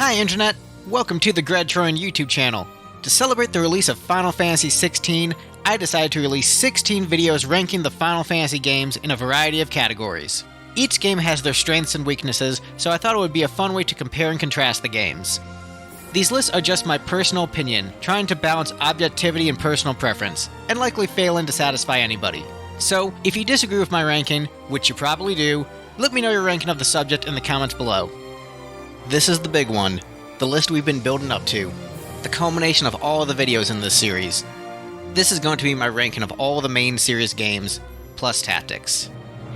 Hi Internet! Welcome to the Gredtroyan YouTube channel. To celebrate the release of Final Fantasy XVI, I decided to release 16 videos ranking the Final Fantasy games in a variety of categories. Each game has their strengths and weaknesses, so I thought it would be a fun way to compare and contrast the games. These lists are just my personal opinion, trying to balance objectivity and personal preference, and likely failing to satisfy anybody. So, if you disagree with my ranking, which you probably do, let me know your ranking of the subject in the comments below. This is the big one, the list we've been building up to, the culmination of all of the videos in this series. This is going to be my ranking of all the main series games, plus tactics.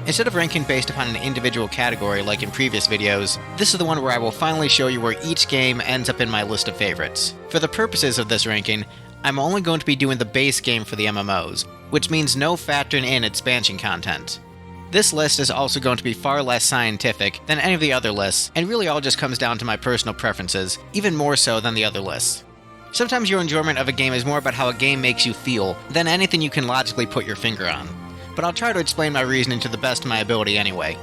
Instead of ranking based upon an individual category like in previous videos, this is the one where I will finally show you where each game ends up in my list of favorites. For the purposes of this ranking, I'm only going to be doing the base game for the MMOs, which means no factoring in expansion content. This list is also going to be far less scientific than any of the other lists, and really all just comes down to my personal preferences, even more so than the other lists. Sometimes your enjoyment of a game is more about how a game makes you feel than anything you can logically put your finger on, but I'll try to explain my reasoning to the best of my ability anyway.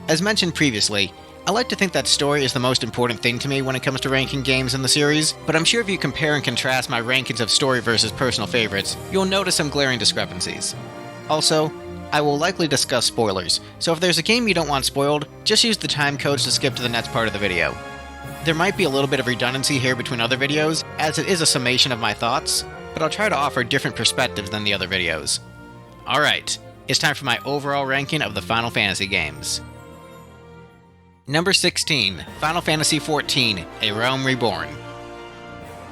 As mentioned previously, I like to think that story is the most important thing to me when it comes to ranking games in the series, but I'm sure if you compare and contrast my rankings of story versus personal favorites, you'll notice some glaring discrepancies. Also, I will likely discuss spoilers, so if there's a game you don't want spoiled, just use the timecodes to skip to the next part of the video. There might be a little bit of redundancy here between other videos, as it is a summation of my thoughts, but I'll try to offer different perspectives than the other videos. Alright, it's time for my overall ranking of the Final Fantasy games. Number 16, Final Fantasy XIV, A Realm Reborn.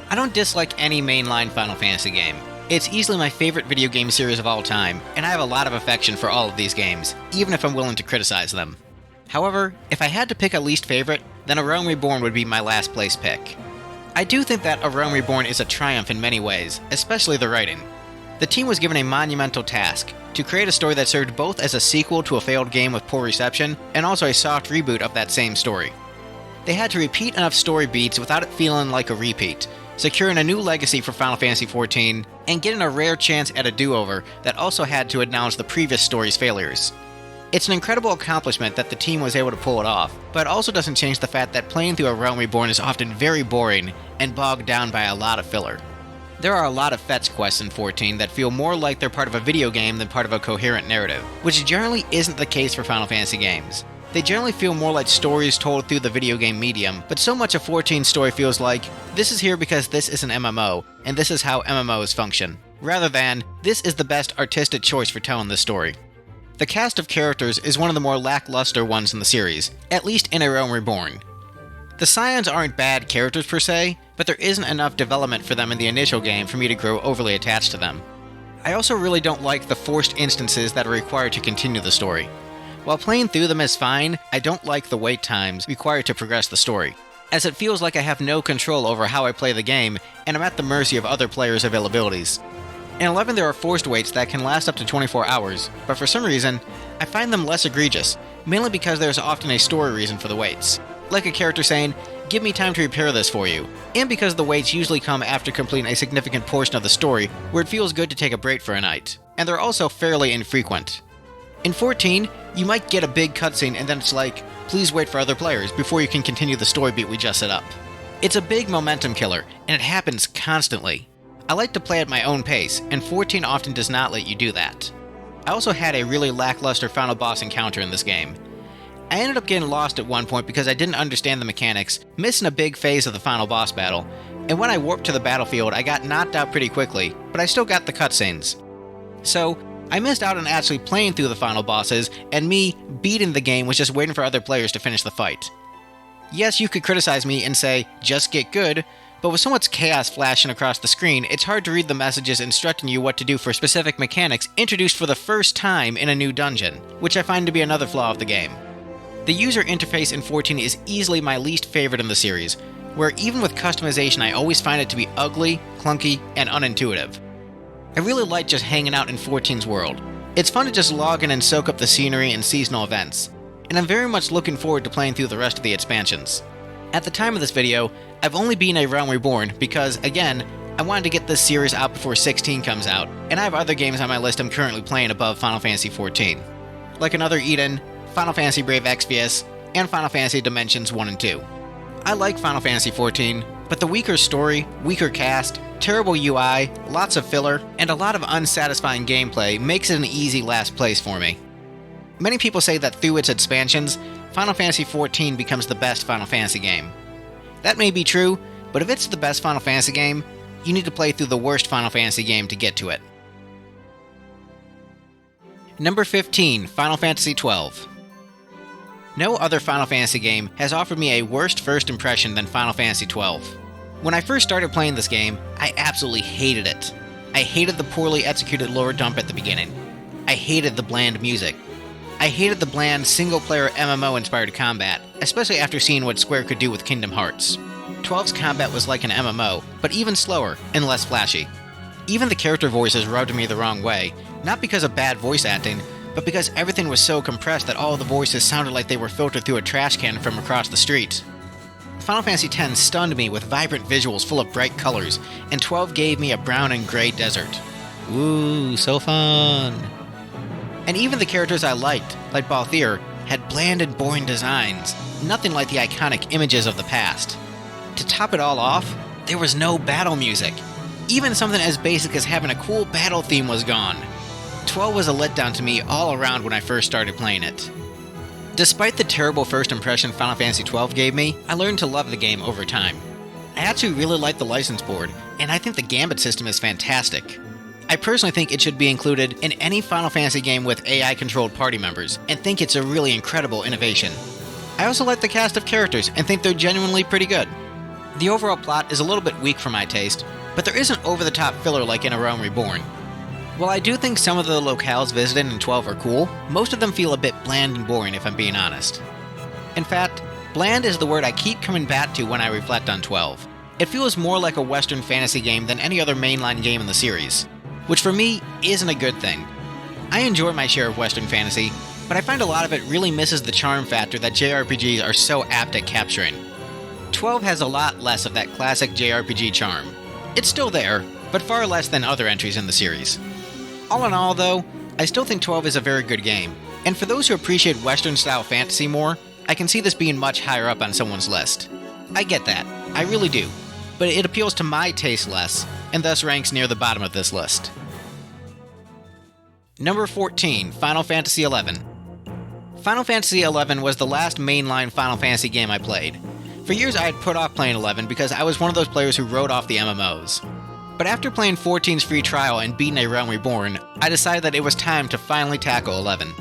I don't dislike any mainline Final Fantasy game. It's easily my favorite video game series of all time, and I have a lot of affection for all of these games, even if I'm willing to criticize them. However, if I had to pick a least favorite, then A Realm Reborn would be my last place pick. I do think that A Realm Reborn is a triumph in many ways, especially the writing. The team was given a monumental task, to create a story that served both as a sequel to a failed game with poor reception, and also a soft reboot of that same story. They had to repeat enough story beats without it feeling like a repeat, securing a new legacy for Final Fantasy XIV, and getting a rare chance at a do-over that also had to acknowledge the previous story's failures. It's an incredible accomplishment that the team was able to pull it off, but it also doesn't change the fact that playing through A Realm Reborn is often very boring and bogged down by a lot of filler. There are a lot of fetch quests in 14 that feel more like they're part of a video game than part of a coherent narrative, which generally isn't the case for Final Fantasy games. They generally feel more like stories told through the video game medium, but so much of 14's story feels like, this is here because this is an MMO, and this is how MMOs function, rather than, this is the best artistic choice for telling this story. The cast of characters is one of the more lackluster ones in the series, at least in A Realm Reborn. The Scions aren't bad characters per se, but there isn't enough development for them in the initial game for me to grow overly attached to them. I also really don't like the forced instances that are required to continue the story. While playing through them is fine, I don't like the wait times required to progress the story, as it feels like I have no control over how I play the game, and I'm at the mercy of other players' availabilities. In 11 there are forced waits that can last up to 24 hours, but for some reason, I find them less egregious, mainly because there's often a story reason for the waits. Like a character saying, give me time to repair this for you, and because the waits usually come after completing a significant portion of the story where it feels good to take a break for a night, and they're also fairly infrequent. In 14, you might get a big cutscene and then it's like, please wait for other players before you can continue the story beat we just set up. It's a big momentum killer, and it happens constantly. I like to play at my own pace, and 14 often does not let you do that. I also had a really lackluster final boss encounter in this game. I ended up getting lost at one point because I didn't understand the mechanics, missing a big phase of the final boss battle, and when I warped to the battlefield I got knocked out pretty quickly, but I still got the cutscenes. So, I missed out on actually playing through the final bosses, and me beating the game was just waiting for other players to finish the fight. Yes, you could criticize me and say, just get good, but with so much chaos flashing across the screen, it's hard to read the messages instructing you what to do for specific mechanics introduced for the first time in a new dungeon, which I find to be another flaw of the game. The user interface in 14 is easily my least favorite in the series, where even with customization I always find it to be ugly, clunky, and unintuitive. I really like just hanging out in 14's world. It's fun to just log in and soak up the scenery and seasonal events, and I'm very much looking forward to playing through the rest of the expansions. At the time of this video, I've only beaten A Realm Reborn because, again, I wanted to get this series out before 16 comes out, and I have other games on my list I'm currently playing above Final Fantasy XIV, like another Eden, Final Fantasy Brave Exvius, and Final Fantasy Dimensions 1 and 2. I like Final Fantasy XIV, but the weaker story, weaker cast, terrible UI, lots of filler, and a lot of unsatisfying gameplay makes it an easy last place for me. Many people say that through its expansions, Final Fantasy XIV becomes the best Final Fantasy game. That may be true, but if it's the best Final Fantasy game, you need to play through the worst Final Fantasy game to get to it. Number 15, Final Fantasy XII. No other Final Fantasy game has offered me a worse first impression than Final Fantasy XII. When I first started playing this game, I absolutely hated it. I hated the poorly executed lore dump at the beginning. I hated the bland music. I hated the bland single-player MMO-inspired combat, especially after seeing what Square could do with Kingdom Hearts. 12's combat was like an MMO, but even slower and less flashy. Even the character voices rubbed me the wrong way, not because of bad voice acting, but because everything was so compressed that all of the voices sounded like they were filtered through a trash can from across the street. Final Fantasy X stunned me with vibrant visuals full of bright colors, and 12 gave me a brown and gray desert. Ooh, so fun. And even the characters I liked, like Balthier, had bland and boring designs, nothing like the iconic images of the past. To top it all off, there was no battle music. Even something as basic as having a cool battle theme was gone. 12 was a letdown to me all around when I first started playing it. Despite the terrible first impression Final Fantasy XII gave me, I learned to love the game over time. I actually really like the license board, and I think the Gambit system is fantastic. I personally think it should be included in any Final Fantasy game with AI-controlled party members, and think it's a really incredible innovation. I also like the cast of characters, and think they're genuinely pretty good. The overall plot is a little bit weak for my taste, but there isn't over-the-top filler like in A Realm Reborn. While I do think some of the locales visited in 12 are cool, most of them feel a bit bland and boring if I'm being honest. In fact, bland is the word I keep coming back to when I reflect on 12. It feels more like a Western fantasy game than any other mainline game in the series, which for me isn't a good thing. I enjoy my share of Western fantasy, but I find a lot of it really misses the charm factor that JRPGs are so apt at capturing. 12 has a lot less of that classic JRPG charm. It's still there, but far less than other entries in the series. All in all, though, I still think 12 is a very good game, and for those who appreciate Western-style fantasy more, I can see this being much higher up on someone's list. I get that, I really do, but it appeals to my taste less, and thus ranks near the bottom of this list. Number 14, Final Fantasy XI. Final Fantasy XI was the last mainline Final Fantasy game I played. For years I had put off playing 11 because I was one of those players who wrote off the MMOs. But after playing 14's free trial and beating A Realm Reborn, I decided that it was time to finally tackle 11.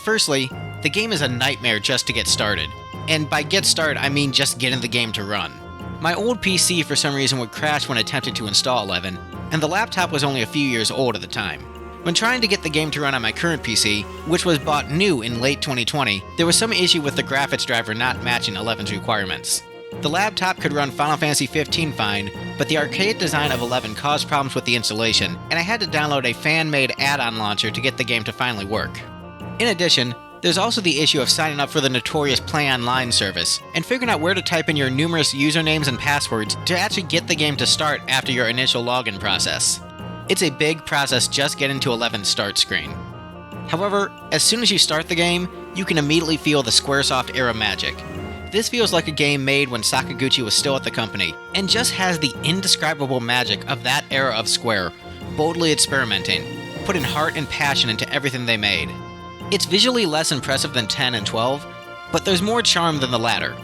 Firstly, the game is a nightmare just to get started. And by get started, I mean just getting the game to run. My old PC for some reason would crash when attempting to install 11, and the laptop was only a few years old at the time. When trying to get the game to run on my current PC, which was bought new in late 2020, there was some issue with the graphics driver not matching 11's requirements. The laptop could run Final Fantasy XV fine, but the archaic design of 11 caused problems with the installation, and I had to download a fan-made add-on launcher to get the game to finally work. In addition, there's also the issue of signing up for the notorious Play Online service, and figuring out where to type in your numerous usernames and passwords to actually get the game to start after your initial login process. It's a big process just getting to 11's start screen. However, as soon as you start the game, you can immediately feel the Squaresoft era magic. This feels like a game made when Sakaguchi was still at the company, and just has the indescribable magic of that era of Square, boldly experimenting, putting heart and passion into everything they made. It's visually less impressive than 10 and 12, but there's more charm than the latter,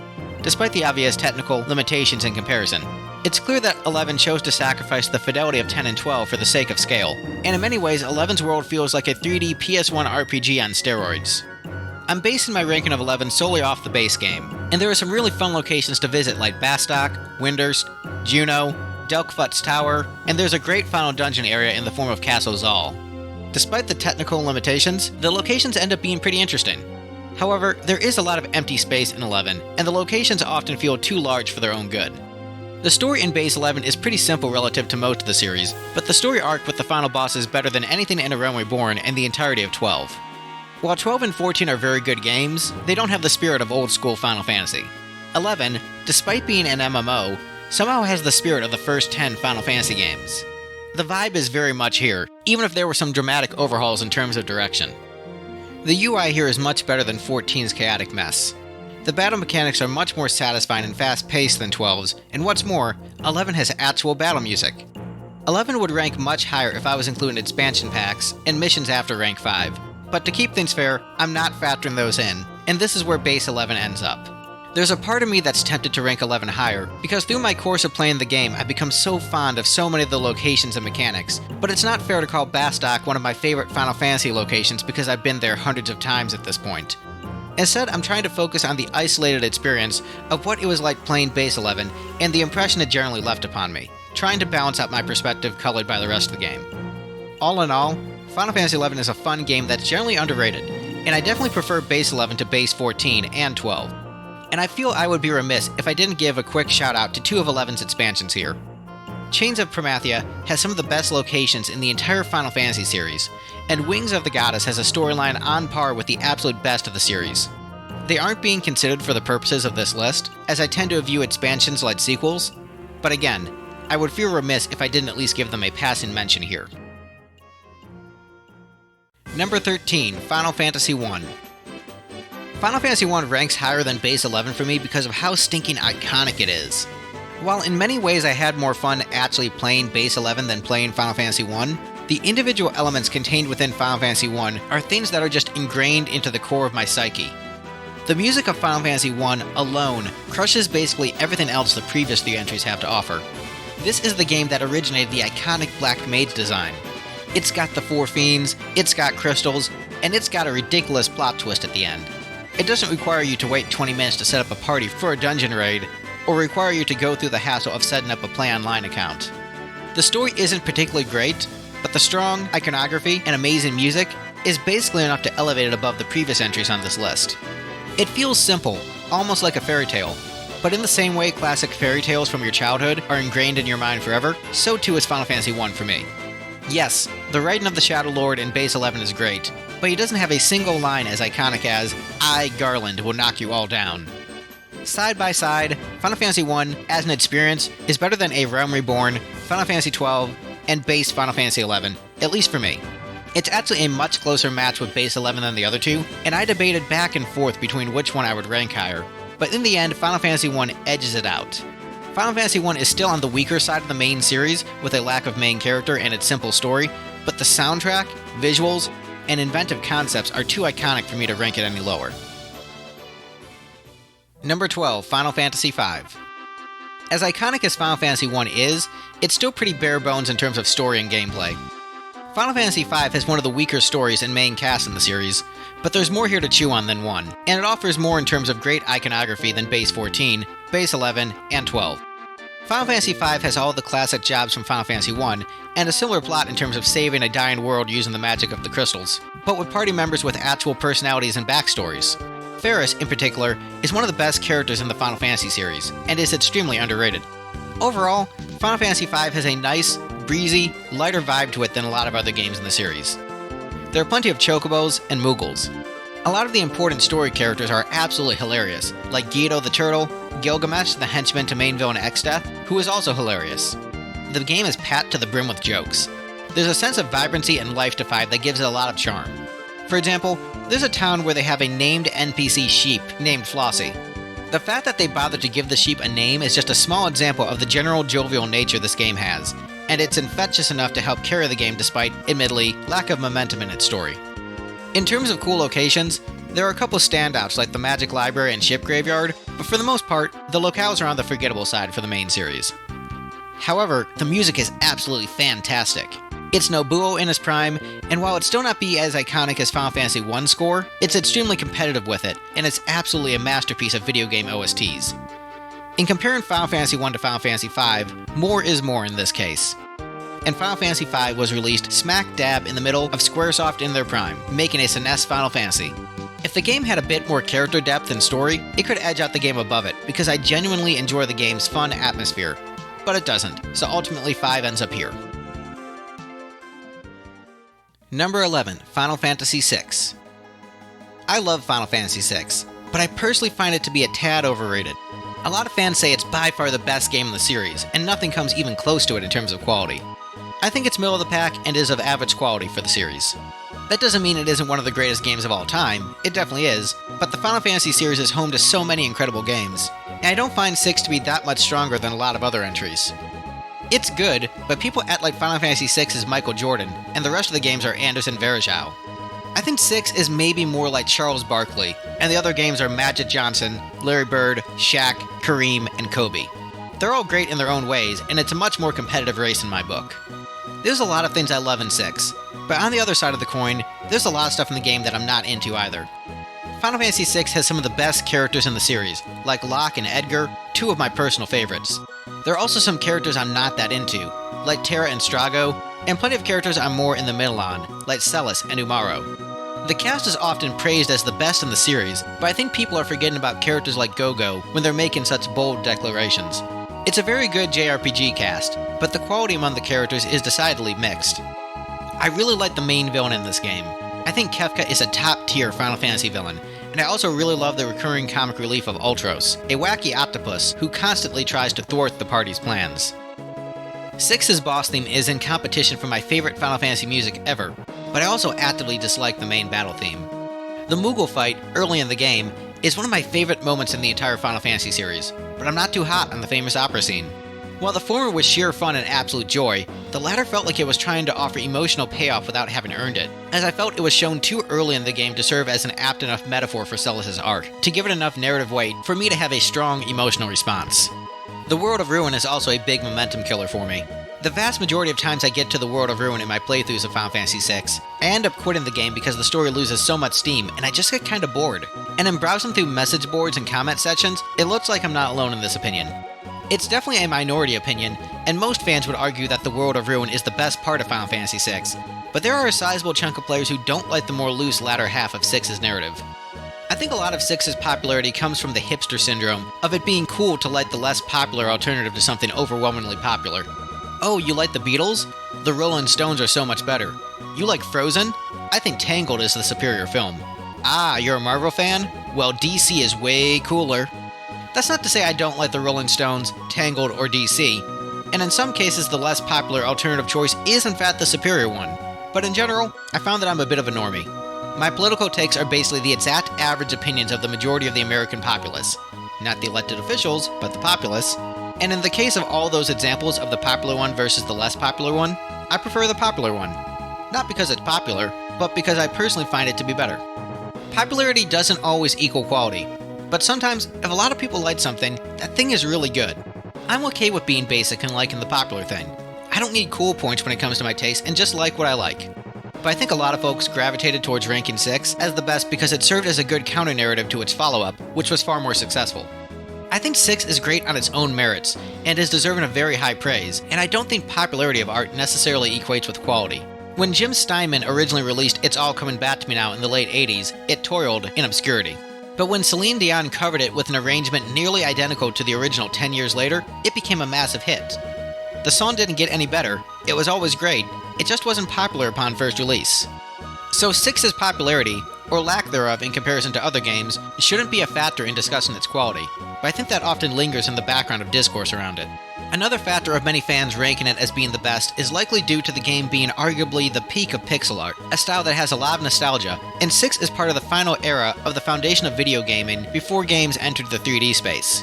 despite the obvious technical limitations in comparison. It's clear that 11 chose to sacrifice the fidelity of 10 and 12 for the sake of scale, and in many ways 11's world feels like a 3D PS1 RPG on steroids. I'm basing my ranking of 11 solely off the base game, and there are some really fun locations to visit like Bastok, Windurst, Juno, Delkfutt's Tower, and there's a great final dungeon area in the form of Castle Zal. Despite the technical limitations, the locations end up being pretty interesting. However, there is a lot of empty space in 11, and the locations often feel too large for their own good. The story in base 11 is pretty simple relative to most of the series, but the story arc with the final boss is better than anything in A Realm Reborn and the entirety of 12. While 12 and 14 are very good games, they don't have the spirit of old-school Final Fantasy. 11, despite being an MMO, somehow has the spirit of the first 10 Final Fantasy games. The vibe is very much here, even if there were some dramatic overhauls in terms of direction. The UI here is much better than 14's chaotic mess. The battle mechanics are much more satisfying and fast-paced than 12's, and what's more, 11 has actual battle music. 11 would rank much higher if I was including expansion packs and missions after rank 5, but to keep things fair, I'm not factoring those in, and this is where base 11 ends up. There's a part of me that's tempted to rank 11 higher, because through my course of playing the game, I've become so fond of so many of the locations and mechanics, but it's not fair to call Bastok one of my favorite Final Fantasy locations because I've been there hundreds of times at this point. Instead, I'm trying to focus on the isolated experience of what it was like playing base 11 and the impression it generally left upon me, trying to balance out my perspective colored by the rest of the game. All in all, Final Fantasy XI is a fun game that's generally underrated, and I definitely prefer base 11 to base 14 and 12. And I feel I would be remiss if I didn't give a quick shout out to two of 11's expansions here. Chains of Promathia has some of the best locations in the entire Final Fantasy series, and Wings of the Goddess has a storyline on par with the absolute best of the series. They aren't being considered for the purposes of this list, as I tend to view expansions like sequels, but again, I would feel remiss if I didn't at least give them a passing mention here. Number 13, Final Fantasy I. Final Fantasy I ranks higher than base 11 for me because of how stinking iconic it is. While in many ways I had more fun actually playing base 11 than playing Final Fantasy I, the individual elements contained within Final Fantasy I are things that are just ingrained into the core of my psyche. The music of Final Fantasy I alone crushes basically everything else the previous 3 entries have to offer. This is the game that originated the iconic Black Mage design. It's got the 4 fiends, it's got crystals, and it's got a ridiculous plot twist at the end. It doesn't require you to wait 20 minutes to set up a party for a dungeon raid, or require you to go through the hassle of setting up a Play Online account. The story isn't particularly great, but the strong iconography and amazing music is basically enough to elevate it above the previous entries on this list. It feels simple, almost like a fairy tale, but in the same way classic fairy tales from your childhood are ingrained in your mind forever, so too is Final Fantasy I for me. Yes, the writing of the Shadow Lord in base 11 is great, but he doesn't have a single line as iconic as, "I, Garland, will knock you all down." Side by side, Final Fantasy I, as an experience, is better than A Realm Reborn, Final Fantasy XII, and base Final Fantasy XI, at least for me. It's actually a much closer match with base 11 than the other two, and I debated back and forth between which one I would rank higher, but in the end, Final Fantasy I edges it out. Final Fantasy I is still on the weaker side of the main series, with a lack of main character and its simple story, but the soundtrack, visuals, and inventive concepts are too iconic for me to rank it any lower. Number 12, Final Fantasy V. As iconic as Final Fantasy I is, it's still pretty bare bones in terms of story and gameplay. Final Fantasy V has one of the weaker stories and main cast in the series, but there's more here to chew on than one, and it offers more in terms of great iconography than base 14, base 11, and 12. Final Fantasy V has all the classic jobs from Final Fantasy I, and a similar plot in terms of saving a dying world using the magic of the crystals, but with party members with actual personalities and backstories. Ferris, in particular, is one of the best characters in the Final Fantasy series, and is extremely underrated. Overall, Final Fantasy V has a nice, breezy, lighter vibe to it than a lot of other games in the series. There are plenty of chocobos and moogles. A lot of the important story characters are absolutely hilarious, like Guido the Turtle, Gilgamesh, the henchman to main villain Exdeath, who is also hilarious. The game is packed to the brim with jokes. There's a sense of vibrancy and life to V that gives it a lot of charm. For example, there's a town where they have a named NPC sheep named Flossie. The fact that they bothered to give the sheep a name is just a small example of the general jovial nature this game has, and it's infectious enough to help carry the game despite, admittedly, lack of momentum in its story. In terms of cool locations, there are a couple standouts like the Magic Library and Ship Graveyard, but for the most part, the locales are on the forgettable side for the main series. However, the music is absolutely fantastic. It's Nobuo in his prime, and while it still not be as iconic as Final Fantasy I's score, it's extremely competitive with it, and it's absolutely a masterpiece of video game OSTs. In comparing Final Fantasy I to Final Fantasy V, more is more in this case. And Final Fantasy V was released smack dab in the middle of Squaresoft in their prime, making a SNES Final Fantasy. If the game had a bit more character depth and story, it could edge out the game above it, because I genuinely enjoy the game's fun atmosphere. But it doesn't, so ultimately 5 ends up here. Number 11, Final Fantasy VI. I love Final Fantasy VI, but I personally find it to be a tad overrated. A lot of fans say it's by far the best game in the series, and nothing comes even close to it in terms of quality. I think it's middle of the pack and is of average quality for the series. That doesn't mean it isn't one of the greatest games of all time, it definitely is, but the Final Fantasy series is home to so many incredible games, and I don't find 6 to be that much stronger than a lot of other entries. It's good, but people act like Final Fantasy VI is Michael Jordan, and the rest of the games are Anderson Varejao. I think 6 is maybe more like Charles Barkley, and the other games are Magic Johnson, Larry Bird, Shaq, Kareem, and Kobe. They're all great in their own ways, and it's a much more competitive race in my book. There's a lot of things I love in 6, but on the other side of the coin, there's a lot of stuff in the game that I'm not into either. Final Fantasy VI has some of the best characters in the series, like Locke and Edgar, 2 of my personal favorites. There are also some characters I'm not that into, like Terra and Strago, and plenty of characters I'm more in the middle on, like Celis and Umaro. The cast is often praised as the best in the series, but I think people are forgetting about characters like Gogo when they're making such bold declarations. It's a very good JRPG cast, but the quality among the characters is decidedly mixed. I really like the main villain in this game. I think Kefka is a top-tier Final Fantasy villain, and I also really love the recurring comic relief of Ultros, a wacky octopus who constantly tries to thwart the party's plans. 6's boss theme is in competition for my favorite Final Fantasy music ever, but I also actively dislike the main battle theme. The Moogle fight, early in the game, is one of my favorite moments in the entire Final Fantasy series, but I'm not too hot on the famous opera scene. While the former was sheer fun and absolute joy, the latter felt like it was trying to offer emotional payoff without having earned it, as I felt it was shown too early in the game to serve as an apt enough metaphor for Celis' art, to give it enough narrative weight for me to have a strong emotional response. The World of Ruin is also a big momentum killer for me. The vast majority of times I get to the World of Ruin in my playthroughs of Final Fantasy VI, I end up quitting the game because the story loses so much steam and I just get kinda bored. And in browsing through message boards and comment sections, it looks like I'm not alone in this opinion. It's definitely a minority opinion, and most fans would argue that the World of Ruin is the best part of Final Fantasy VI, but there are a sizable chunk of players who don't like the more loose latter half of 6's narrative. I think a lot of 6's popularity comes from the hipster syndrome of it being cool to like the less popular alternative to something overwhelmingly popular. Oh, you like the Beatles? The Rolling Stones are so much better. You like Frozen? I think Tangled is the superior film. Ah, you're a Marvel fan? Well, DC is way cooler. That's not to say I don't like the Rolling Stones, Tangled, or DC, and in some cases the less popular alternative choice is in fact the superior one, but in general, I found that I'm a bit of a normie. My political takes are basically the exact average opinions of the majority of the American populace. Not the elected officials, but the populace. And in the case of all those examples of the popular one versus the less popular one, I prefer the popular one. Not because it's popular, but because I personally find it to be better. Popularity doesn't always equal quality, but sometimes if a lot of people like something, that thing is really good. I'm okay with being basic and liking the popular thing. I don't need cool points when it comes to my taste and just like what I like. But I think a lot of folks gravitated towards ranking 6 as the best because it served as a good counter-narrative to its follow-up, which was far more successful. I think 6 is great on its own merits, and is deserving of very high praise, and I don't think popularity of art necessarily equates with quality. When Jim Steinman originally released It's All Coming Back to Me Now in the late 80s, it toiled in obscurity. But when Celine Dion covered it with an arrangement nearly identical to the original 10 years later, it became a massive hit. The song didn't get any better, it was always great, it just wasn't popular upon first release. So 6's popularity, or lack thereof in comparison to other games, shouldn't be a factor in discussing its quality, but I think that often lingers in the background of discourse around it. Another factor of many fans ranking it as being the best is likely due to the game being arguably the peak of pixel art, a style that has a lot of nostalgia, and 6 is part of the final era of the foundation of video gaming before games entered the 3D space.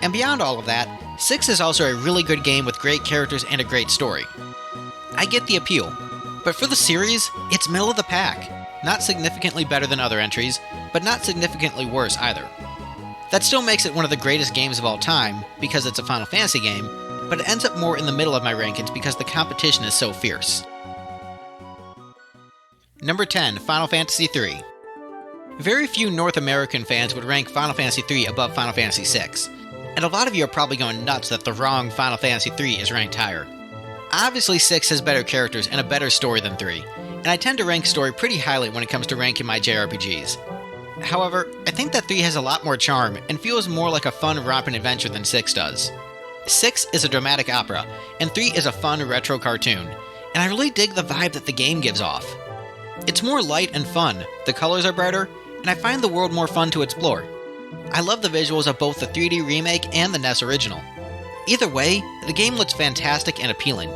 And beyond all of that, 6 is also a really good game with great characters and a great story. I get the appeal, but for the series, it's middle of the pack. Not significantly better than other entries, but not significantly worse either. That still makes it one of the greatest games of all time, because it's a Final Fantasy game, but it ends up more in the middle of my rankings because the competition is so fierce. Number 10, Final Fantasy III. Very few North American fans would rank Final Fantasy III above Final Fantasy VI, and a lot of you are probably going nuts that the wrong Final Fantasy III is ranked higher. Obviously 6 has better characters and a better story than 3, and I tend to rank story pretty highly when it comes to ranking my JRPGs. However, I think that 3 has a lot more charm and feels more like a fun romping adventure than 6 does. 6 is a dramatic opera, and 3 is a fun retro cartoon, and I really dig the vibe that the game gives off. It's more light and fun, the colors are brighter, and I find the world more fun to explore. I love the visuals of both the 3D remake and the NES original. Either way, the game looks fantastic and appealing.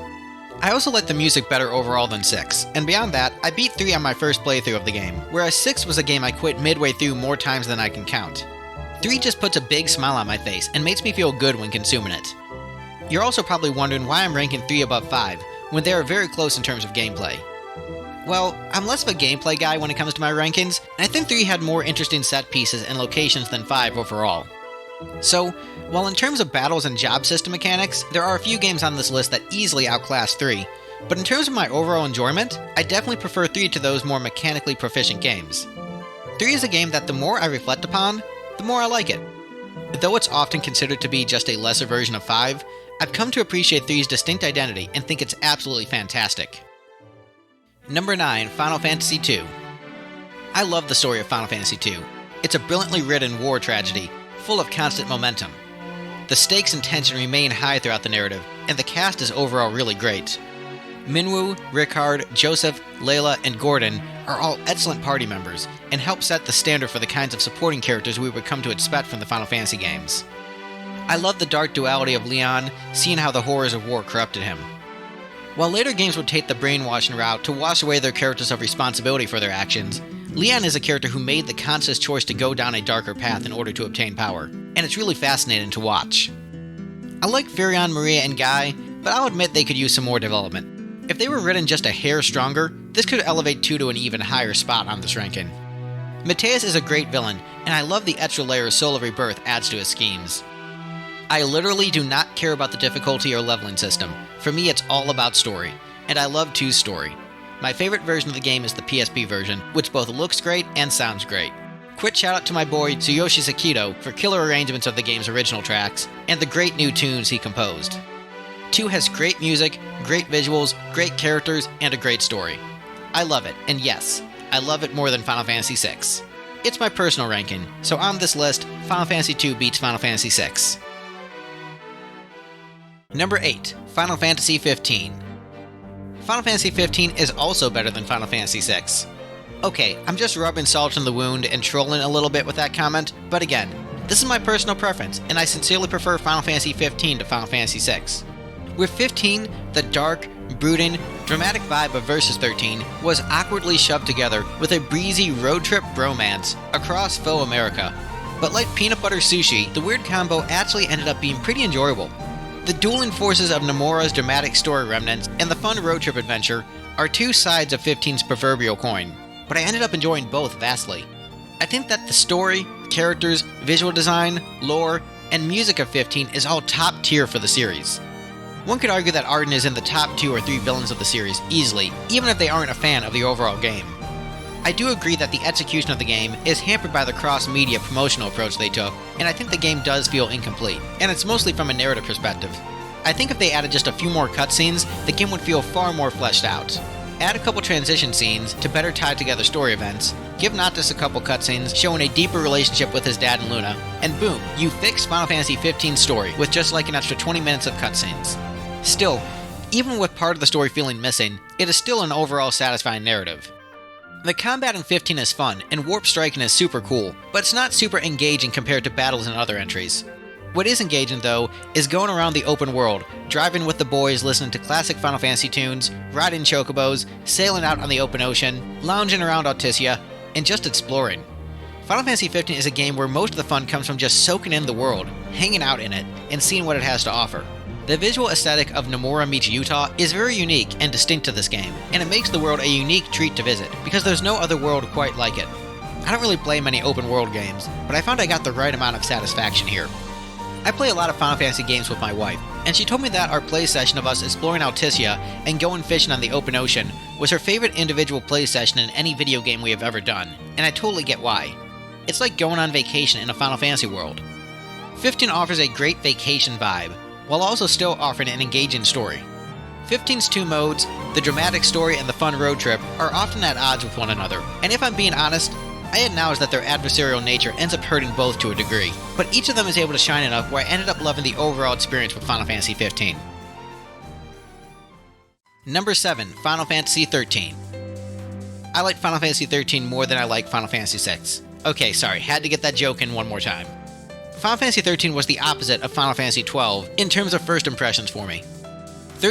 I also like the music better overall than 6, and beyond that, I beat 3 on my first playthrough of the game, whereas 6 was a game I quit midway through more times than I can count. 3 just puts a big smile on my face and makes me feel good when consuming it. You're also probably wondering why I'm ranking 3 above 5, when they are very close in terms of gameplay. Well, I'm less of a gameplay guy when it comes to my rankings, and I think 3 had more interesting set pieces and locations than 5 overall. So, while in terms of battles and job system mechanics, there are a few games on this list that easily outclass 3, but in terms of my overall enjoyment, I definitely prefer 3 to those more mechanically proficient games. 3 is a game that the more I reflect upon, the more I like it. Though it's often considered to be just a lesser version of 5, I've come to appreciate 3's distinct identity and think it's absolutely fantastic. Number 9, Final Fantasy II. I love the story of Final Fantasy II. It's a brilliantly written war tragedy, full of constant momentum. The stakes and tension remain high throughout the narrative, and the cast is overall really great. Minwu, Ricard, Joseph, Layla, and Gordon are all excellent party members, and help set the standard for the kinds of supporting characters we would come to expect from the Final Fantasy games. I love the dark duality of Leon, seeing how the horrors of war corrupted him. While later games would take the brainwashing route to wash away their characters of responsibility for their actions, Leon is a character who made the conscious choice to go down a darker path in order to obtain power, and it's really fascinating to watch. I like Firion, Maria, and Guy, but I'll admit they could use some more development. If they were written just a hair stronger, this could elevate 2 to an even higher spot on this ranking. Mateus is a great villain, and I love the extra layer Soul of Rebirth adds to his schemes. I literally do not care about the difficulty or leveling system. For me, it's all about story, and I love 2's story. My favorite version of the game is the PSP version, which both looks great and sounds great. Quick shout out to my boy Tsuyoshi Sakido for killer arrangements of the game's original tracks, and the great new tunes he composed. 2 has great music, great visuals, great characters, and a great story. I love it, and yes, I love it more than Final Fantasy VI. It's my personal ranking, so on this list, Final Fantasy II beats Final Fantasy VI. Number 8, Final Fantasy XV. Final Fantasy XV is also better than Final Fantasy VI. Okay, I'm just rubbing salt in the wound and trolling a little bit with that comment, but again, this is my personal preference, and I sincerely prefer Final Fantasy XV to Final Fantasy VI. With 15, the dark, brooding, dramatic vibe of Versus 13 was awkwardly shoved together with a breezy road trip bromance across faux America. But like peanut butter sushi, the weird combo actually ended up being pretty enjoyable. The dueling forces of Nomura's dramatic story remnants and the fun road trip adventure are 2 sides of 15's proverbial coin, but I ended up enjoying both vastly. I think that the story, characters, visual design, lore, and music of 15 is all top tier for the series. One could argue that Arden is in the top 2 or 3 villains of the series easily, even if they aren't a fan of the overall game. I do agree that the execution of the game is hampered by the cross-media promotional approach they took, and I think the game does feel incomplete, and it's mostly from a narrative perspective. I think if they added just a few more cutscenes, the game would feel far more fleshed out. Add a couple transition scenes to better tie together story events, give Noctis a couple cutscenes showing a deeper relationship with his dad and Luna, and boom, you fix Final Fantasy XV's story with just like an extra 20 minutes of cutscenes. Still, even with part of the story feeling missing, it is still an overall satisfying narrative. The combat in 15 is fun, and warp striking is super cool, but it's not super engaging compared to battles in other entries. What is engaging though, is going around the open world, driving with the boys listening to classic Final Fantasy tunes, riding chocobos, sailing out on the open ocean, lounging around Autisia, and just exploring. Final Fantasy XV is a game where most of the fun comes from just soaking in the world, hanging out in it, and seeing what it has to offer. The visual aesthetic of Nomura meets Utah is very unique and distinct to this game, and it makes the world a unique treat to visit, because there's no other world quite like it. I don't really play many open world games, but I found I got the right amount of satisfaction here. I play a lot of Final Fantasy games with my wife, and she told me that our play session of us exploring Autisia and going fishing on the open ocean was her favorite individual play session in any video game we have ever done, and I totally get why. It's like going on vacation in a Final Fantasy world. 15 offers a great vacation vibe, while also still offering an engaging story. 15's 2 modes, the dramatic story and the fun road trip, are often at odds with one another, and if I'm being honest, I acknowledge that their adversarial nature ends up hurting both to a degree, but each of them is able to shine enough where I ended up loving the overall experience with Final Fantasy XV. Number 7, Final Fantasy XIII. I like Final Fantasy XIII more than I like Final Fantasy VI. Okay, sorry, had to get that joke in one more time. Final Fantasy XIII was the opposite of Final Fantasy XII in terms of first impressions for me.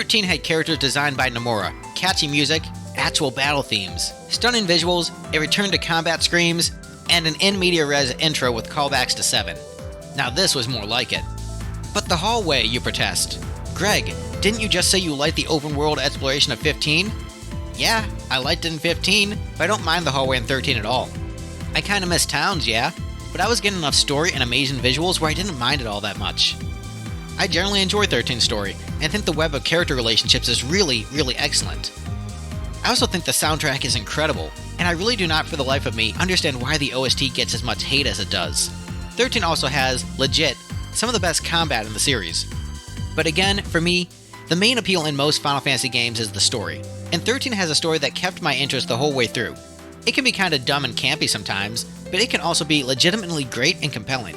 XIII had characters designed by Nomura, catchy music, actual battle themes, stunning visuals, a return to combat screams, and an in media res intro with callbacks to 7. Now this was more like it. But the hallway, you protest. Greg, didn't you just say you liked the open world exploration of 15? Yeah, I liked it in 15, but I don't mind the hallway in 13 at all. I kinda miss towns, yeah, but I was getting enough story and amazing visuals where I didn't mind it all that much. I generally enjoy 13's story, and think the web of character relationships is really, really excellent. I also think the soundtrack is incredible, and I really do not for the life of me understand why the OST gets as much hate as it does. 13 also has, legit, some of the best combat in the series. But again, for me, the main appeal in most Final Fantasy games is the story, and 13 has a story that kept my interest the whole way through. It can be kinda dumb and campy sometimes, but it can also be legitimately great and compelling.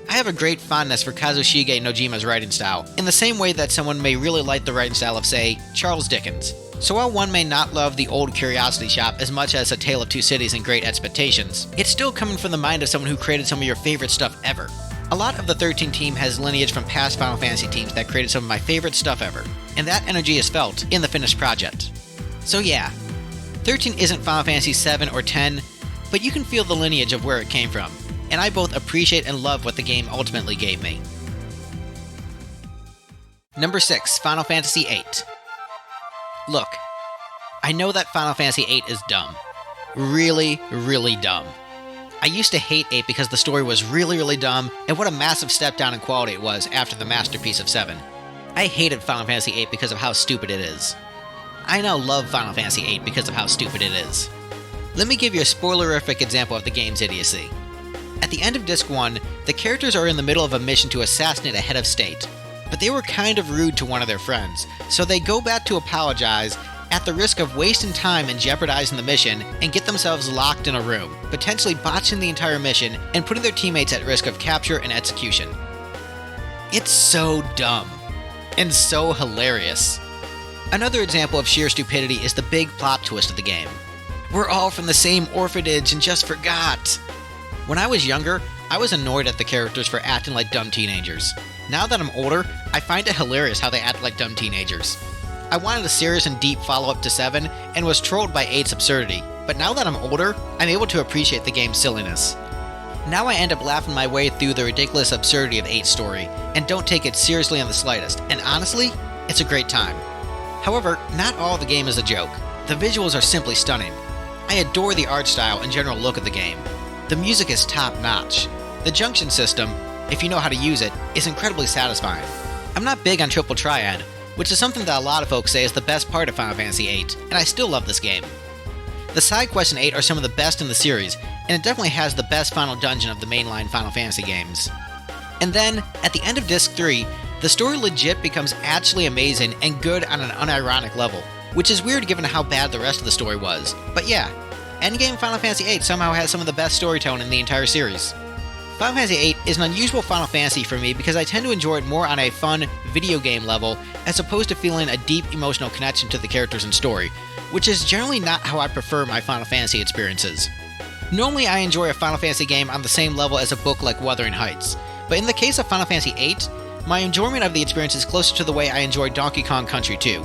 I have a great fondness for Kazushige Nojima's writing style, in the same way that someone may really like the writing style of, say, Charles Dickens. So while one may not love the old Curiosity Shop as much as A Tale of Two Cities and Great Expectations, it's still coming from the mind of someone who created some of your favorite stuff ever. A lot of the 13 team has lineage from past Final Fantasy teams that created some of my favorite stuff ever, and that energy is felt in the finished project. So yeah, 13 isn't Final Fantasy VII or X, but you can feel the lineage of where it came from, and I both appreciate and love what the game ultimately gave me. Number 6, Final Fantasy VIII. Look, I know that Final Fantasy VIII is dumb. Really, really dumb. I used to hate 8 because the story was really, really dumb, and what a massive step down in quality it was after the masterpiece of 7. I hated Final Fantasy VIII because of how stupid it is. I now love Final Fantasy VIII because of how stupid it is. Let me give you a spoilerific example of the game's idiocy. At the end of Disc 1, the characters are in the middle of a mission to assassinate a head of state, but they were kind of rude to one of their friends, so they go back to apologize at the risk of wasting time and jeopardizing the mission and get themselves locked in a room, potentially botching the entire mission and putting their teammates at risk of capture and execution. It's so dumb, and so hilarious. Another example of sheer stupidity is the big plot twist of the game. We're all from the same orphanage and just forgot. When I was younger, I was annoyed at the characters for acting like dumb teenagers. Now that I'm older, I find it hilarious how they act like dumb teenagers. I wanted a serious and deep follow-up to 7, and was trolled by 8's absurdity, but now that I'm older, I'm able to appreciate the game's silliness. Now I end up laughing my way through the ridiculous absurdity of 8's story, and don't take it seriously in the slightest, and honestly, it's a great time. However, not all of the game is a joke. The visuals are simply stunning. I adore the art style and general look of the game. The music is top-notch. The junction system, if you know how to use it, is incredibly satisfying. I'm not big on Triple Triad, which is something that a lot of folks say is the best part of Final Fantasy VIII, and I still love this game. The side quests in 8 are some of the best in the series, and it definitely has the best final dungeon of the mainline Final Fantasy games. And then, at the end of Disc 3, the story legit becomes actually amazing and good on an unironic level, which is weird given how bad the rest of the story was, but yeah. Endgame Final Fantasy VIII somehow has some of the best storytelling in the entire series. Final Fantasy VIII is an unusual Final Fantasy for me because I tend to enjoy it more on a fun, video game level as opposed to feeling a deep emotional connection to the characters and story, which is generally not how I prefer my Final Fantasy experiences. Normally I enjoy a Final Fantasy game on the same level as a book like Wuthering Heights, but in the case of Final Fantasy VIII, my enjoyment of the experience is closer to the way I enjoy Donkey Kong Country 2.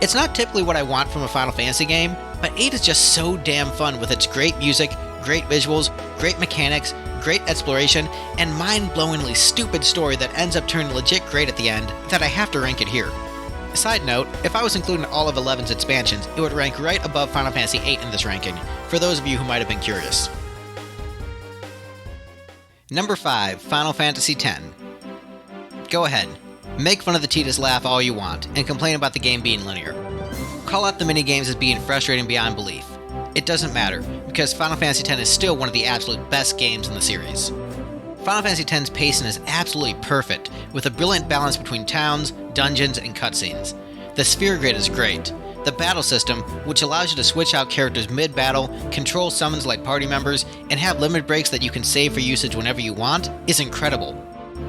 It's not typically what I want from a Final Fantasy game, but 8 is just so damn fun with its great music, great visuals, great mechanics, great exploration, and mind-blowingly stupid story that ends up turning legit great at the end that I have to rank it here. Side note, if I was including all of 11's expansions, it would rank right above Final Fantasy VIII in this ranking, for those of you who might have been curious. Number 5, Final Fantasy X. Go ahead. Make fun of the Tidus laugh all you want, and complain about the game being linear. Call out the minigames as being frustrating beyond belief. It doesn't matter, because Final Fantasy X is still one of the absolute best games in the series. Final Fantasy X's pacing is absolutely perfect, with a brilliant balance between towns, dungeons, and cutscenes. The sphere grid is great. The battle system, which allows you to switch out characters mid-battle, control summons like party members, and have limit breaks that you can save for usage whenever you want, is incredible.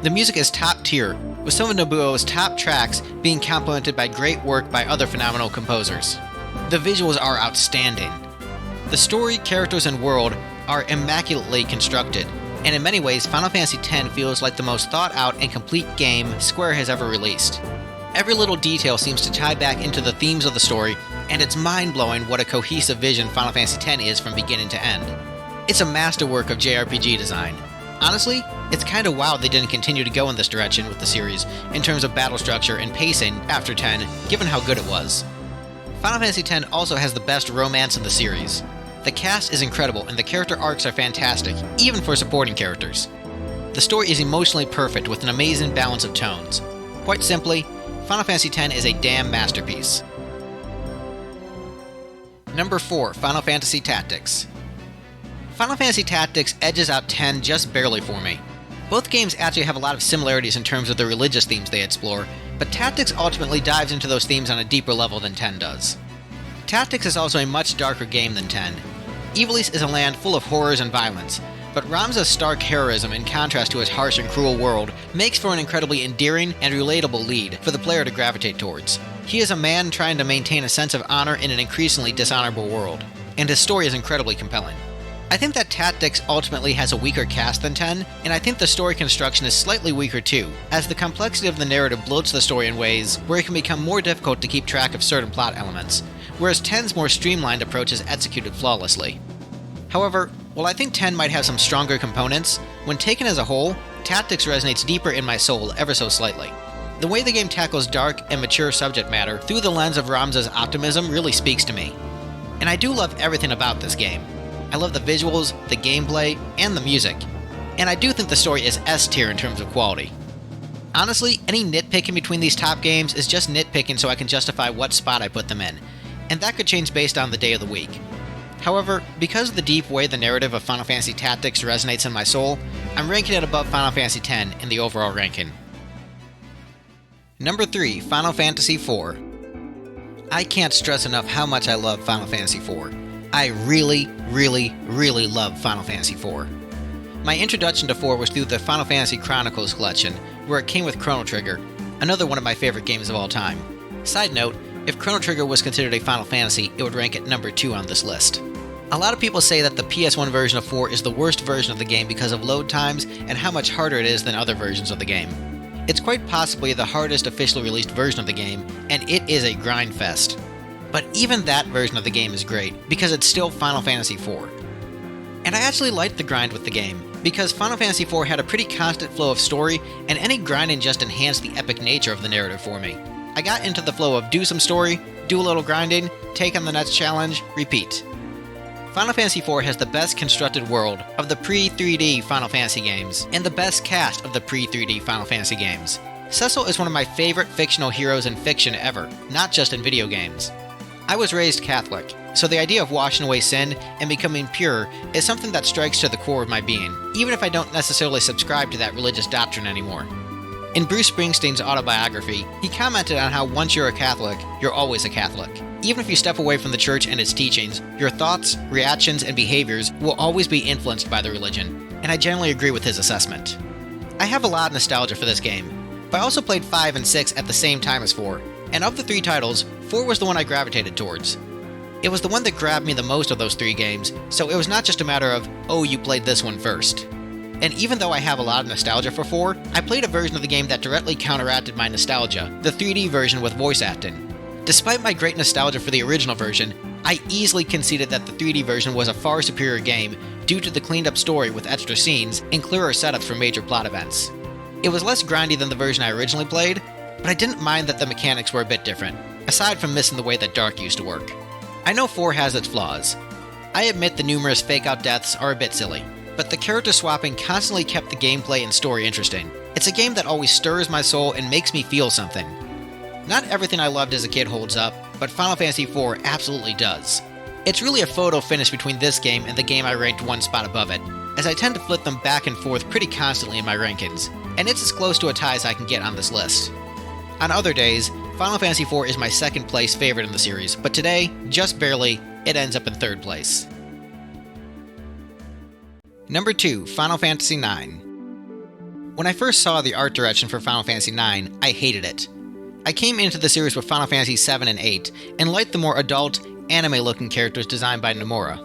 The music is top tier, with some of Nobuo's top tracks being complemented by great work by other phenomenal composers. The visuals are outstanding. The story, characters, and world are immaculately constructed, and in many ways Final Fantasy X feels like the most thought out and complete game Square has ever released. Every little detail seems to tie back into the themes of the story, and it's mind-blowing what a cohesive vision Final Fantasy X is from beginning to end. It's a masterwork of JRPG design. Honestly, it's kinda wild they didn't continue to go in this direction with the series in terms of battle structure and pacing after 10, given how good it was. Final Fantasy X also has the best romance in the series. The cast is incredible and the character arcs are fantastic, even for supporting characters. The story is emotionally perfect with an amazing balance of tones. Quite simply, Final Fantasy X is a damn masterpiece. Number 4, Final Fantasy Tactics. Final Fantasy Tactics edges out 10 just barely for me. Both games actually have a lot of similarities in terms of the religious themes they explore, but Tactics ultimately dives into those themes on a deeper level than 10 does. Tactics is also a much darker game than 10. Ivalice is a land full of horrors and violence, but Ramza's stark heroism in contrast to his harsh and cruel world makes for an incredibly endearing and relatable lead for the player to gravitate towards. He is a man trying to maintain a sense of honor in an increasingly dishonorable world, and his story is incredibly compelling. I think that Tactics ultimately has a weaker cast than 10, and I think the story construction is slightly weaker too, as the complexity of the narrative bloats the story in ways where it can become more difficult to keep track of certain plot elements, whereas 10's more streamlined approach is executed flawlessly. However, while I think 10 might have some stronger components, when taken as a whole, Tactics resonates deeper in my soul ever so slightly. The way the game tackles dark and mature subject matter through the lens of Ramza's optimism really speaks to me. And I do love everything about this game. I love the visuals, the gameplay, and the music. And I do think the story is S tier in terms of quality. Honestly, any nitpicking between these top games is just nitpicking so I can justify what spot I put them in, and that could change based on the day of the week. However, because of the deep way the narrative of Final Fantasy Tactics resonates in my soul, I'm ranking it above Final Fantasy X in the overall ranking. Number 3, Final Fantasy IV. I can't stress enough how much I love Final Fantasy IV. I really love Final Fantasy IV. My introduction to 4 was through the Final Fantasy Chronicles collection, where it came with Chrono Trigger, another one of my favorite games of all time. Side note, if Chrono Trigger was considered a Final Fantasy, it would rank at number 2 on this list. A lot of people say that the PS1 version of 4 is the worst version of the game because of load times and how much harder it is than other versions of the game. It's quite possibly the hardest officially released version of the game, and it is a grind fest. But even that version of the game is great, because it's still Final Fantasy IV. And I actually liked the grind with the game, because Final Fantasy IV had a pretty constant flow of story, and any grinding just enhanced the epic nature of the narrative for me. I got into the flow of do some story, do a little grinding, take on the next challenge, repeat. Final Fantasy IV has the best constructed world of the pre-3D Final Fantasy games, and the best cast of the pre-3D Final Fantasy games. Cecil is one of my favorite fictional heroes in fiction ever, not just in video games. I was raised Catholic, so the idea of washing away sin and becoming pure is something that strikes to the core of my being, even if I don't necessarily subscribe to that religious doctrine anymore. In Bruce Springsteen's autobiography, he commented on how once you're a Catholic, you're always a Catholic. Even if you step away from the church and its teachings, your thoughts, reactions, and behaviors will always be influenced by the religion, and I generally agree with his assessment. I have a lot of nostalgia for this game, but I also played 5 and 6 at the same time as 4, and of the 3 titles, 4 was the one I gravitated towards. It was the one that grabbed me the most of those 3 games, so it was not just a matter of, oh, you played this one first. And even though I have a lot of nostalgia for 4, I played a version of the game that directly counteracted my nostalgia, the 3D version with voice acting. Despite my great nostalgia for the original version, I easily conceded that the 3D version was a far superior game due to the cleaned up story with extra scenes and clearer setups for major plot events. It was less grindy than the version I originally played, but I didn't mind that the mechanics were a bit different, aside from missing the way that Dark used to work. I know 4 has its flaws. I admit the numerous fake-out deaths are a bit silly, but the character swapping constantly kept the gameplay and story interesting. It's a game that always stirs my soul and makes me feel something. Not everything I loved as a kid holds up, but Final Fantasy IV absolutely does. It's really a photo finish between this game and the game I ranked one spot above it, as I tend to flip them back and forth pretty constantly in my rankings, and it's as close to a tie as I can get on this list. On other days, Final Fantasy IV is my second place favorite in the series, but today, just barely, it ends up in 3rd place. Number 2, Final Fantasy IX. When I first saw the art direction for Final Fantasy IX, I hated it. I came into the series with Final Fantasy VII and VIII, and liked the more adult, anime-looking characters designed by Nomura.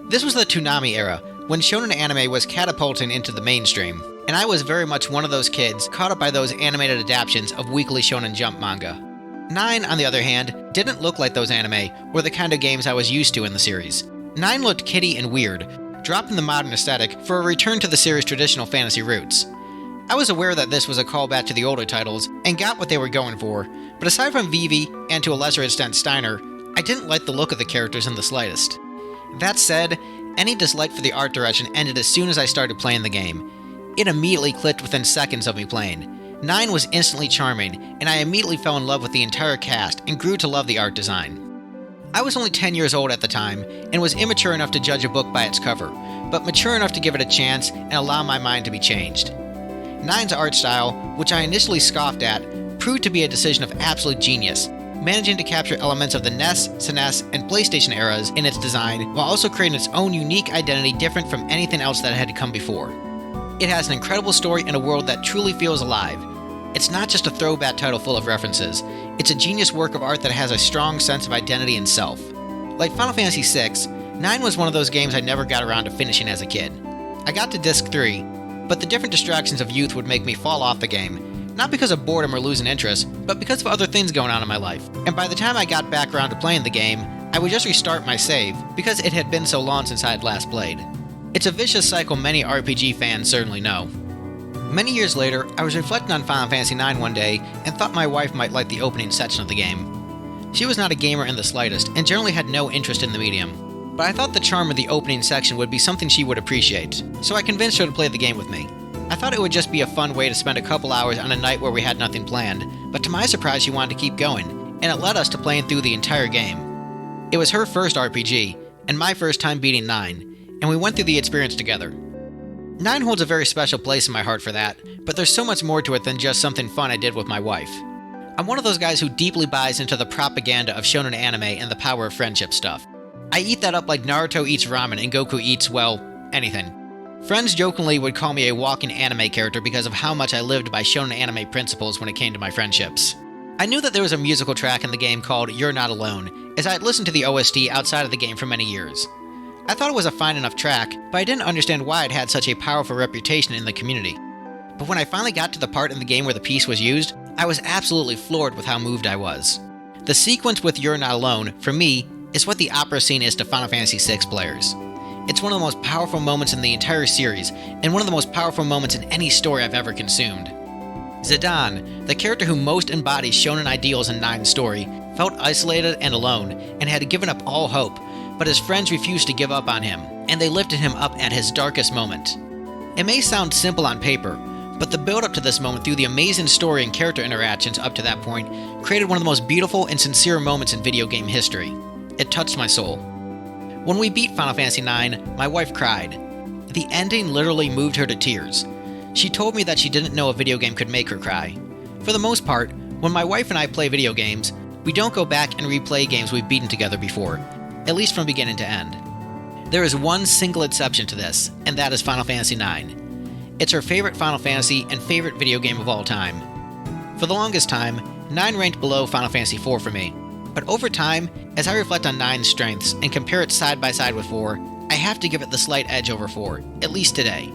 This was the Toonami era, when shonen anime was catapulting into the mainstream, and I was very much one of those kids caught up by those animated adaptations of weekly Shonen Jump manga. 9, on the other hand, didn't look like those anime or the kind of games I was used to in the series. 9 looked kiddie and weird, dropping the modern aesthetic for a return to the series' traditional fantasy roots. I was aware that this was a callback to the older titles and got what they were going for, but aside from Vivi and to a lesser extent Steiner, I didn't like the look of the characters in the slightest. That said, any dislike for the art direction ended as soon as I started playing the game. It immediately clicked within seconds of me playing. 9 was instantly charming, and I immediately fell in love with the entire cast and grew to love the art design. I was only 10 years old at the time, and was immature enough to judge a book by its cover, but mature enough to give it a chance and allow my mind to be changed. 9's art style, which I initially scoffed at, proved to be a decision of absolute genius, managing to capture elements of the NES, SNES, and PlayStation eras in its design, while also creating its own unique identity different from anything else that had come before. It has an incredible story in a world that truly feels alive. It's not just a throwback title full of references, it's a genius work of art that has a strong sense of identity and self. Like Final Fantasy VI, 9 was one of those games I never got around to finishing as a kid. I got to Disc 3, but the different distractions of youth would make me fall off the game, not because of boredom or losing interest, but because of other things going on in my life. And by the time I got back around to playing the game, I would just restart my save, because it had been so long since I had last played. It's a vicious cycle many RPG fans certainly know. Many years later, I was reflecting on Final Fantasy IX one day and thought my wife might like the opening section of the game. She was not a gamer in the slightest and generally had no interest in the medium, but I thought the charm of the opening section would be something she would appreciate, so I convinced her to play the game with me. I thought it would just be a fun way to spend a couple hours on a night where we had nothing planned, but to my surprise she wanted to keep going, and it led us to playing through the entire game. It was her first RPG, and my first time beating 9, and we went through the experience together. 9 holds a very special place in my heart for that, but there's so much more to it than just something fun I did with my wife. I'm one of those guys who deeply buys into the propaganda of shonen anime and the power of friendship stuff. I eat that up like Naruto eats ramen and Goku eats, well, anything. Friends jokingly would call me a walking anime character because of how much I lived by shonen anime principles when it came to my friendships. I knew that there was a musical track in the game called You're Not Alone, as I had listened to the OST outside of the game for many years. I thought it was a fine enough track, but I didn't understand why it had such a powerful reputation in the community. But when I finally got to the part in the game where the piece was used, I was absolutely floored with how moved I was. The sequence with You're Not Alone, for me, is what the opera scene is to Final Fantasy VI players. It's one of the most powerful moments in the entire series, and one of the most powerful moments in any story I've ever consumed. Zidane, the character who most embodies shonen ideals in 9's story, felt isolated and alone, and had given up all hope, but his friends refused to give up on him, and they lifted him up at his darkest moment. It may sound simple on paper, but the build-up to this moment through the amazing story and character interactions up to that point created one of the most beautiful and sincere moments in video game history. It touched my soul. When we beat Final Fantasy IX, my wife cried. The ending literally moved her to tears. She told me that she didn't know a video game could make her cry. For the most part, when my wife and I play video games, we don't go back and replay games we've beaten together before, at least from beginning to end. There is one single exception to this, and that is Final Fantasy IX. It's her favorite Final Fantasy and favorite video game of all time. For the longest time, 9 ranked below Final Fantasy IV for me, but over time, as I reflect on 9's strengths and compare it side by side with 4, I have to give it the slight edge over 4, at least today.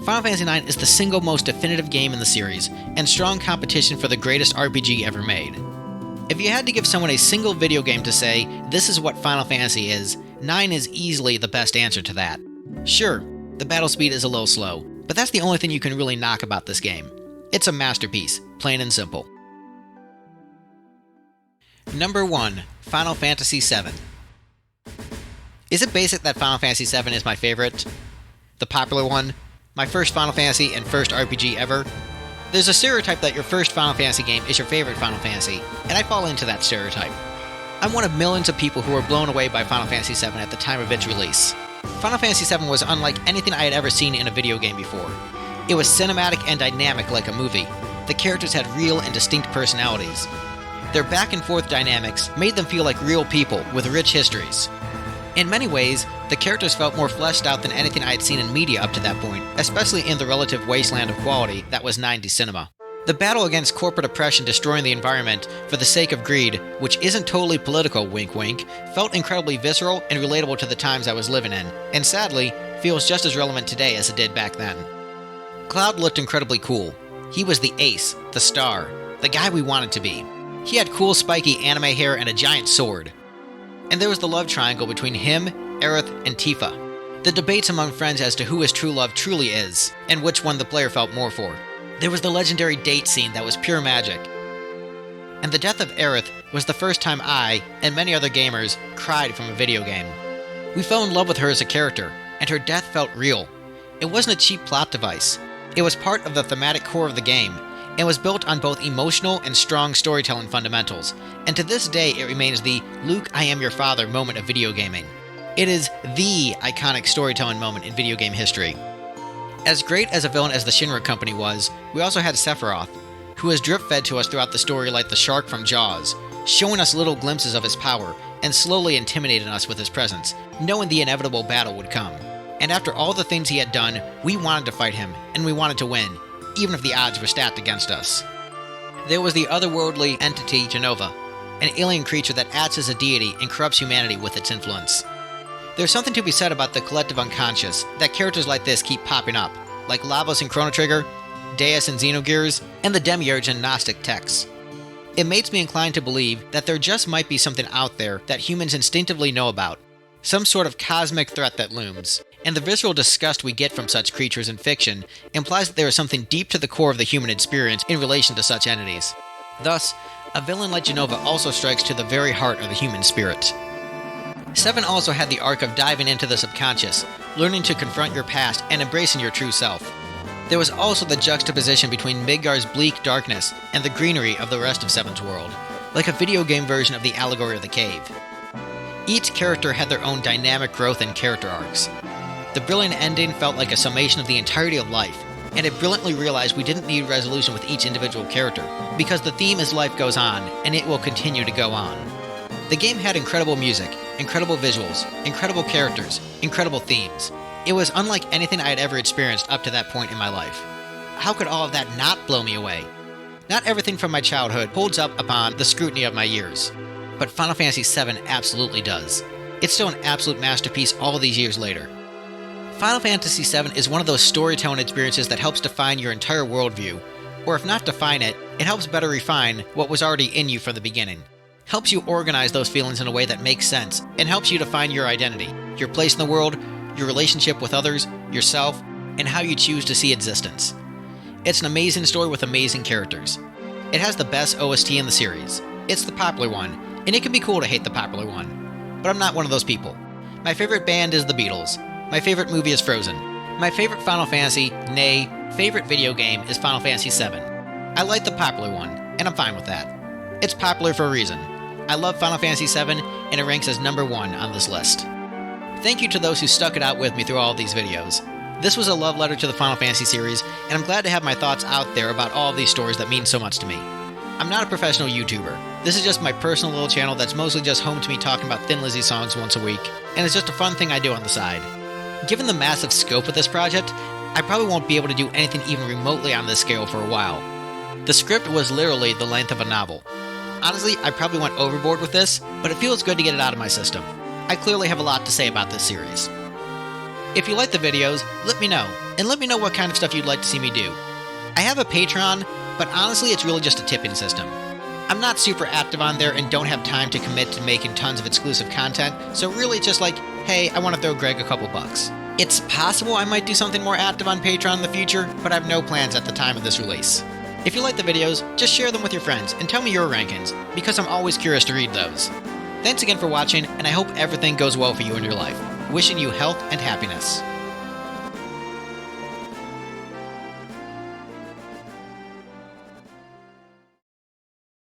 Final Fantasy IX is the single most definitive game in the series, and strong competition for the greatest RPG ever made. If you had to give someone a single video game to say, this is what Final Fantasy is, 9 is easily the best answer to that. Sure, the battle speed is a little slow, but that's the only thing you can really knock about this game. It's a masterpiece, plain and simple. Number 1. Final Fantasy VII. Is it basic that Final Fantasy VII is my favorite? The popular one? My first Final Fantasy and first RPG ever? There's a stereotype that your first Final Fantasy game is your favorite Final Fantasy, and I fall into that stereotype. I'm one of millions of people who were blown away by Final Fantasy VII at the time of its release. Final Fantasy VII was unlike anything I had ever seen in a video game before. It was cinematic and dynamic like a movie. The characters had real and distinct personalities. Their back and forth dynamics made them feel like real people with rich histories. In many ways, the characters felt more fleshed out than anything I had seen in media up to that point, especially in the relative wasteland of quality that was 9D cinema. The battle against corporate oppression destroying the environment for the sake of greed, which isn't totally political, wink wink, felt incredibly visceral and relatable to the times I was living in, and sadly, feels just as relevant today as it did back then. Cloud looked incredibly cool. He was the ace, the star, the guy we wanted to be. He had cool spiky anime hair and a giant sword. And there was the love triangle between him, Aerith, and Tifa. The debates among friends as to who his true love truly is, and which one the player felt more for. There was the legendary date scene that was pure magic. And the death of Aerith was the first time I, and many other gamers, cried from a video game. We fell in love with her as a character, and her death felt real. It wasn't a cheap plot device. It was part of the thematic core of the game, and was built on both emotional and strong storytelling fundamentals, and to this day it remains the "Luke, I am your father" moment of video gaming. It is the iconic storytelling moment in video game history. As great as a villain as the Shinra Company was, we also had Sephiroth, who was drip-fed to us throughout the story like the shark from Jaws, showing us little glimpses of his power, and slowly intimidating us with his presence, knowing the inevitable battle would come. And after all the things he had done, we wanted to fight him, and we wanted to win, even if the odds were stacked against us. There was the otherworldly entity Jenova, an alien creature that acts as a deity and corrupts humanity with its influence. There's something to be said about the collective unconscious, that characters like this keep popping up, like Lavos in Chrono Trigger, Deus in Xenogears, and the Demiurge in Gnostic texts. It makes me inclined to believe that there just might be something out there that humans instinctively know about, some sort of cosmic threat that looms, and the visceral disgust we get from such creatures in fiction implies that there is something deep to the core of the human experience in relation to such entities. Thus, a villain like Jenova also strikes to the very heart of the human spirit. 7 also had the arc of diving into the subconscious, learning to confront your past and embracing your true self. There was also the juxtaposition between Midgar's bleak darkness and the greenery of the rest of 7's world, like a video game version of the allegory of the cave. Each character had their own dynamic growth and character arcs. The brilliant ending felt like a summation of the entirety of life, and it brilliantly realized we didn't need resolution with each individual character, because the theme is life goes on, and it will continue to go on. The game had incredible music, incredible visuals, incredible characters, incredible themes. It was unlike anything I had ever experienced up to that point in my life. How could all of that not blow me away? Not everything from my childhood holds up upon the scrutiny of my years, but Final Fantasy VII absolutely does. It's still an absolute masterpiece all these years later. Final Fantasy VII is one of those storytelling experiences that helps define your entire worldview, or if not define it, it helps better refine what was already in you from the beginning. Helps you organize those feelings in a way that makes sense, and helps you define your identity, your place in the world, your relationship with others, yourself, and how you choose to see existence. It's an amazing story with amazing characters. It has the best OST in the series. It's the popular one, and it can be cool to hate the popular one. But I'm not one of those people. My favorite band is the Beatles. My favorite movie is Frozen. My favorite Final Fantasy, nay, favorite video game is Final Fantasy VII. I like the popular one, and I'm fine with that. It's popular for a reason. I love Final Fantasy VII, and it ranks as number 1 on this list. Thank you to those who stuck it out with me through all of these videos. This was a love letter to the Final Fantasy series, and I'm glad to have my thoughts out there about all of these stories that mean so much to me. I'm not a professional YouTuber. This is just my personal little channel that's mostly just home to me talking about Thin Lizzy songs once a week, and it's just a fun thing I do on the side. Given the massive scope of this project, I probably won't be able to do anything even remotely on this scale for a while. The script was literally the length of a novel. Honestly, I probably went overboard with this, but it feels good to get it out of my system. I clearly have a lot to say about this series. If you like the videos, let me know, and let me know what kind of stuff you'd like to see me do. I have a Patreon, but honestly it's really just a tipping system. I'm not super active on there and don't have time to commit to making tons of exclusive content, so really it's just like, hey, I want to throw Greg a couple bucks. It's possible I might do something more active on Patreon in the future, but I have no plans at the time of this release. If you like the videos, just share them with your friends and tell me your rankings, because I'm always curious to read those. Thanks again for watching, and I hope everything goes well for you in your life. Wishing you health and happiness.